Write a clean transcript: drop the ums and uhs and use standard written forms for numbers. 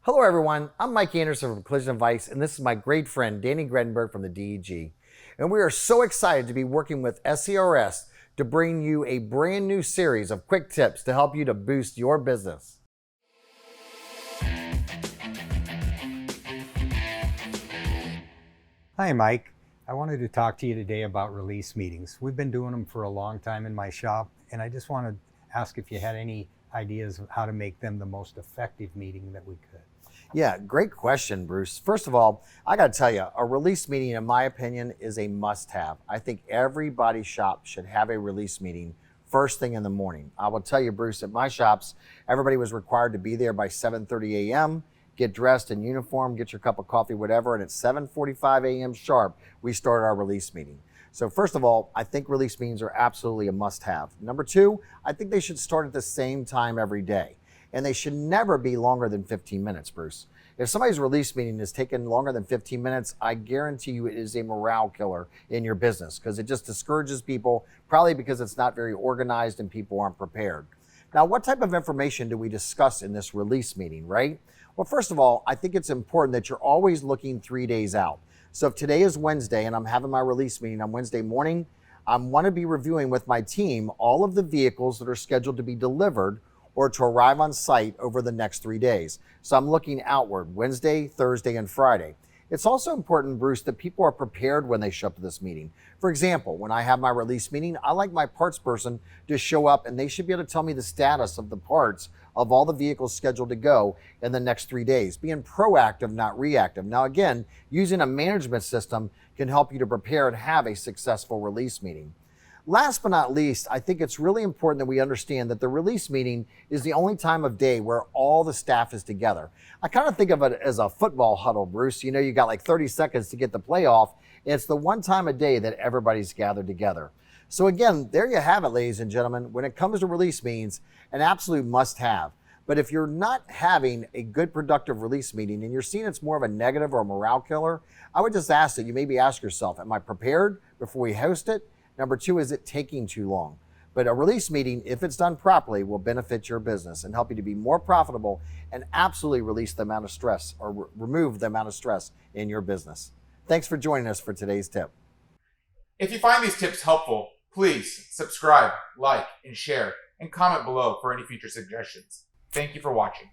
Hello everyone, I'm Mike Anderson from Collision Advice, and this is my great friend Danny Gredenberg from the DEG. And we are so excited to be working with SCRS to bring you a brand new series of quick tips to help you to boost your business. Hi Mike, I wanted to talk to you today about release meetings. We've been doing them for a long time in my shop, and I just want to ask if you had any ideas of how to make them the most effective meeting that we could. Yeah, great question, Bruce. First of all, I got to tell you, a release meeting, in my opinion, is a must-have. I think everybody's shop should have a release meeting first thing in the morning. I will tell you, Bruce, at my shops, everybody was required to be there by 7:30 a.m., get dressed in uniform, get your cup of coffee, whatever, and at 7:45 a.m. sharp, we start our release meeting. So first of all, I think release meetings are absolutely a must-have. Number two, I think they should start at the same time every day. And they should never be longer than 15 minutes, Bruce. If somebody's release meeting is taking longer than 15 minutes, I guarantee you it is a morale killer in your business because it just discourages people, probably because it's not very organized and people aren't prepared. Now, what type of information do we discuss in this release meeting, right? Well, first of all, I think it's important that you're always looking 3 days out. So if today is Wednesday and I'm having my release meeting on Wednesday morning, I want to be reviewing with my team all of the vehicles that are scheduled to be delivered or to arrive on site over the next 3 days. So I'm looking outward, Wednesday, Thursday, and Friday. It's also important, Bruce, that people are prepared when they show up to this meeting. For example, when I have my release meeting, I like my parts person to show up and they should be able to tell me the status of the parts of all the vehicles scheduled to go in the next 3 days. Being proactive, not reactive. Now again, using a management system can help you to prepare and have a successful release meeting. Last but not least, I think it's really important that we understand that the release meeting is the only time of day where all the staff is together. I kind of think of it as a football huddle, Bruce. You know, you got like 30 seconds to get the play off. It's the one time a day that everybody's gathered together. So again, there you have it, ladies and gentlemen. When it comes to release meetings, an absolute must-have. But if you're not having a good productive release meeting and you're seeing it's more of a negative or a morale killer, I would just ask that you maybe ask yourself, am I prepared before we host it? Number two, is it taking too long? But a release meeting, if it's done properly, will benefit your business and help you to be more profitable and absolutely release the amount of stress or remove the amount of stress in your business. Thanks for joining us for today's tip. If you find these tips helpful, please subscribe, like, and share, and comment below for any future suggestions. Thank you for watching.